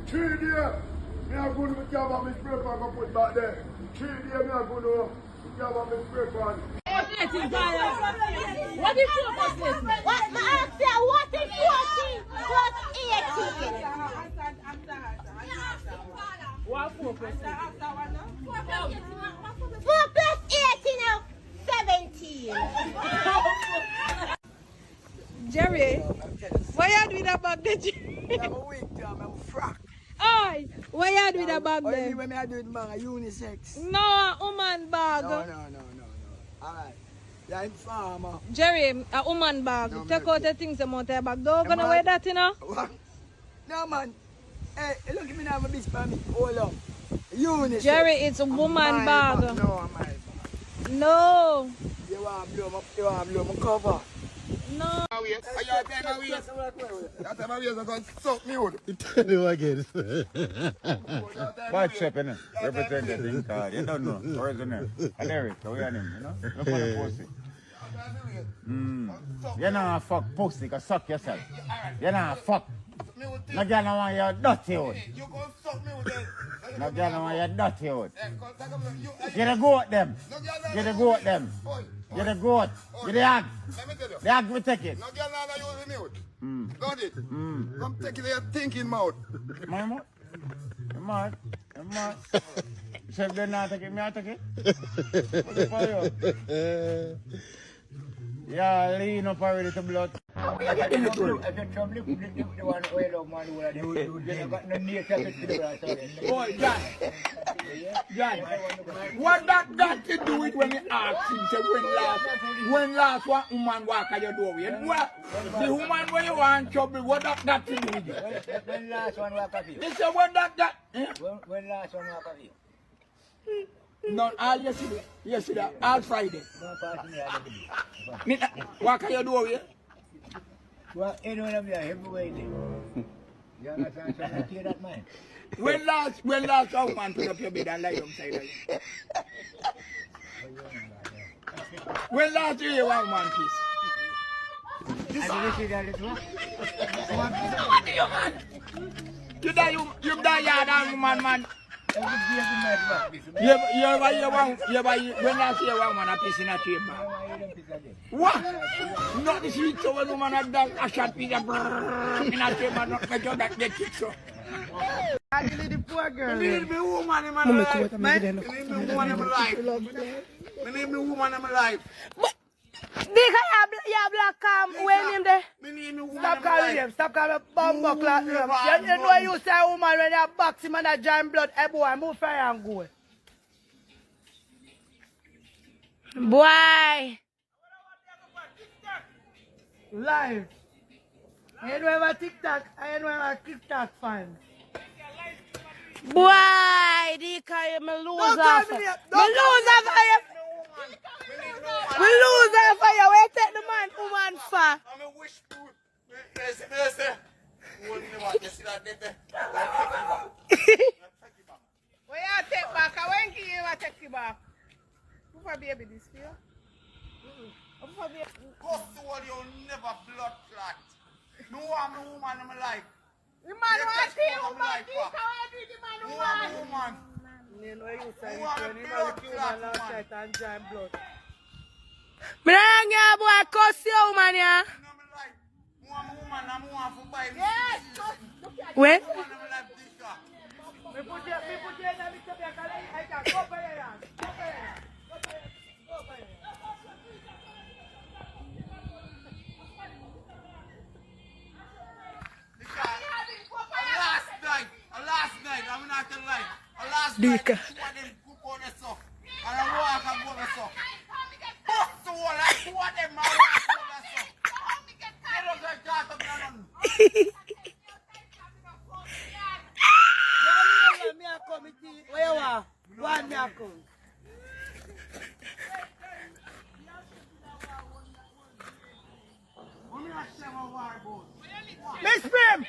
3 days, me are going to job on my spray pan and put back there. 3 days, me are going to job on my spray pan. What is your business? What? My answer, what is 14 plus 18? What 4 plus 4 plus 18 now, 17. Jerry, why you doing that bag there, Jerry? I'm a weak time, I'm a frack. Aye, why you doing that bag there? Only when I do it bag, a unisex. No, a woman bag. No. Alright. Yeah, I'm farmer. Jerry, a woman bag. No, take out the things in the bag. Don't gonna wear that, you know? What? No, man. Hey, look at me now, I'm a bitch for me. Hold up. Unisex. Jerry, it's a woman bag. No, I'm my. No. You want to blow my cover. No. Suck me out. Tell you again. Bad chef, innit? Representative card. You don't know. Original. And Eric, how you name, you know? Look on the pussy. You know fuck pussy, because suck yourself. You know fuck. No girl don't want you dirty out. You go suck me with that. No girl don't want you dirty out. Get a goat them. Get a goat them. Get a goat. Get the hog. Let me tell you. The hog we take it. No girl now use the mute. Got it? Come take it in your thinking mouth. My mouth. Your mouth. Chef did not take it, me I take it. What's it for you? Yeah, lean up already to blood. If you're trouble, the one who love man who you got no near to it. Boy, John, what that got to do with when you ask him, say, when last one woman walk at your door? What? The woman when you want trouble, what that got to do with it? When last one walk at you? They say, what that got? When last one walk at you? No, all yesterday, all Friday. Walk at your door, yeah? Well, anyone of you everywhere there. You understand? So I hear that man. When last a woman put up your bed and lie outside of you? When last you hear one man kiss? And you see that is what? What do you man? You die yard and woman man. Every day the night back this. When last year one man a piece in a chamber. What? Not the sweet so when woman had done a shot piece of in a chamber, not make sure that they kick so. I need the poor girl. Me need me woman in my life. Me need me woman in my life. Me need me woman in my life. You black when him there? Me need me woman Stop in my calling life. him. Stop calling him bumbo clock. You know you say a woman when you box him and a giant blood. Hey boy, move fire and go. Boy. Live. I don't have a TikTok. I don't have a TikTok fan. Boy, DK, me lose off. Me lose off for you. We lose off for you. Where take the man, woman for? I'm a wish food. Where you take back? When can you take you back? Who for baby this feel? Cost to all you never blood clot. No I'm a woman in my life. The man want to you, man. The man Who am a woman? You know you say you know the human last night and giant blood. Me hang ya boy, cuss you, man, ya. Who am a woman? I'm a woman for 5 years. Yes. Woman Where? in my life, this guy. Me put you in the mix of your color. I can go for you. Go for you. Go for you. Last night, I'm not gonna lie. Last night, two of them cook on the sock. And I walk and go on the sock. Bust the wall, like two of them are walk on the sock. They don't get caught up in nothing. Where you are? One me a come. Miss Pim!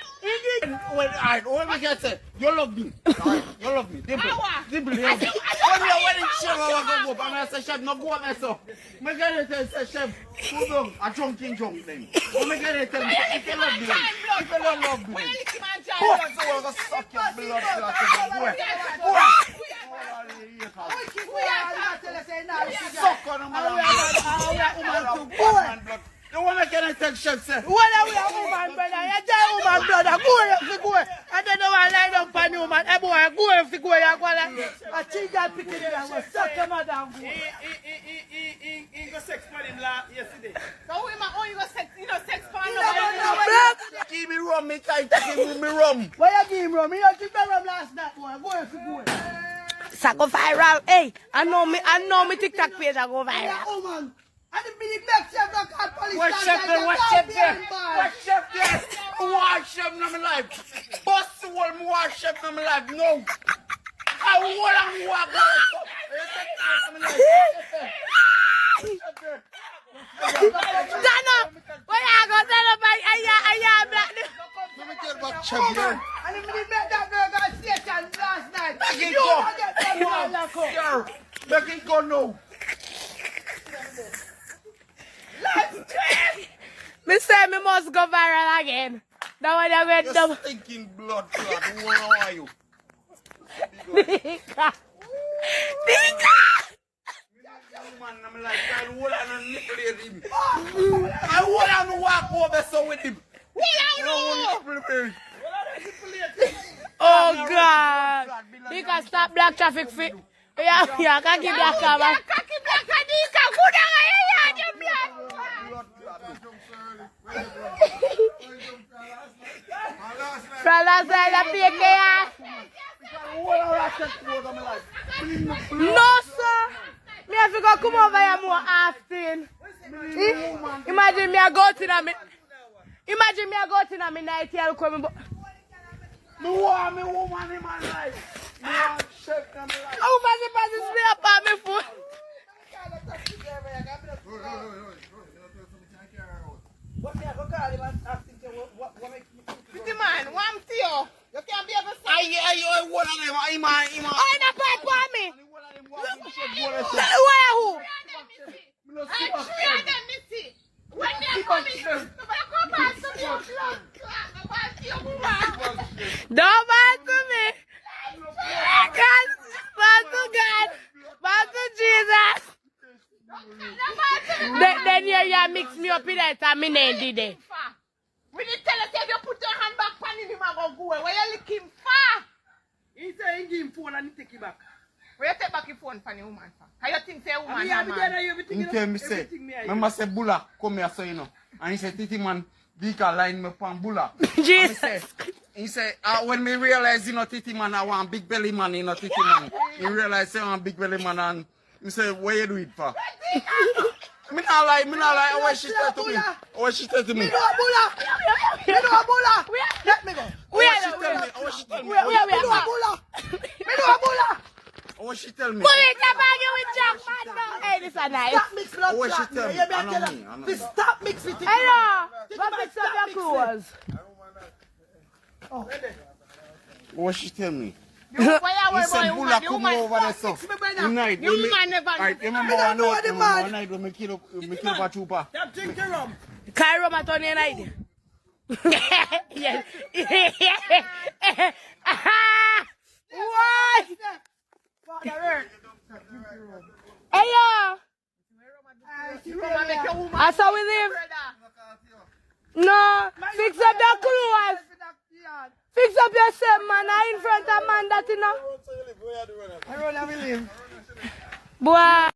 Wait, alright, what we can say? You love me. Alright, you love me. Dimple. Dimple, you love me. When you're wedding chef, I go up and I say, chef, no go up myself. Me get it, say, chef, who down? A chunking chunk then. When me get it, tell me, if you love me, if you don't love me. Bust the wall, go suck your blood clot. Suck on them blood. You want to get a texture, sir? What are we a woman, brother? You tell woman, brother. Go if you go. And then you want to line up on you, man. Hey, boy, go if you go. You go like, I think that picking it and go suck your mother and go. He got sex for him yesterday. So we might only go sex, sex for him. Give me rum, me tight, give me rum. Why you give him rum? You don't give me rum last night, boy. Go if you go. So go viral. Hey, I know me TikTok page I go viral. Oh man. And the minute next chef don't call police. Watch them there? Watch them in my life. Bust the wall, watch them in my life. No. I want to walk Stand up. Where you go? Stand up. I black. Let me get back chef here. And the minute met that girl got station last night. Make it go now. Me say me must go viral again. That one you went You're down. stinking blood clot. Who are you? Dika. Man, I'm like, I hold on and nipple him. I hold on and walk over so with him. Oh God. Dika, stop black traffic fit. Yeah, kaki black cover. Kaki black and Dika. Good on your black. From last night, I pick No, sir. Me have to go come over here more often. Imagine me I go to them. Imagine me I go to them night here. Me want me woman in my life. Me want chef in my life. Oh, man, the passes me up on me foot. Pretty man, one to you. You can't be able to say. I one of them. I'm Oh, the pipe on me. Who? I'm sure them missy. When they come in, nobody come back to me. Don't back to me. God, back to God. Back to Jesus. Then you mix me up in that and me name did it. We didn't tell us if you put your hand back on him, he might go away. Where you looking far? He said he give him phone and he take it back. Where you take back your phone from the woman, sir? How you think say woman, I mean, man? He tell me say, remember say Bula come here so you know. And he said, Titi man, Dika line me upon Bula. Jesus. He said, when me realize Titi man, I want big belly man, Titi man. He realize I want big belly man and he said, where you do it for? Me not lie, what she tell to me? What she tell to me? Me know a bulla. Let me go. What she tell me? What she tell me? Me know a bulla. What she tell me? Put it up on you with Jack man now. Hey, this is nice. Stop mix blood What she clot. tell me? Yeah, I know me, I know me. Stop mix with it. Hello. What fix up your clothes? What she tell me? Why you He worry said about Bula the come woman? over there so. Tonight, The woman never Alright, remember one night when me kill up a trooper. Stop drinking rum. Cairo Matoni and I. Yes. What? Hey, yo. That's how we live. No, fix up your clothes. Fix up yourself, man. I in front of man that you know. I run and we live. Boy.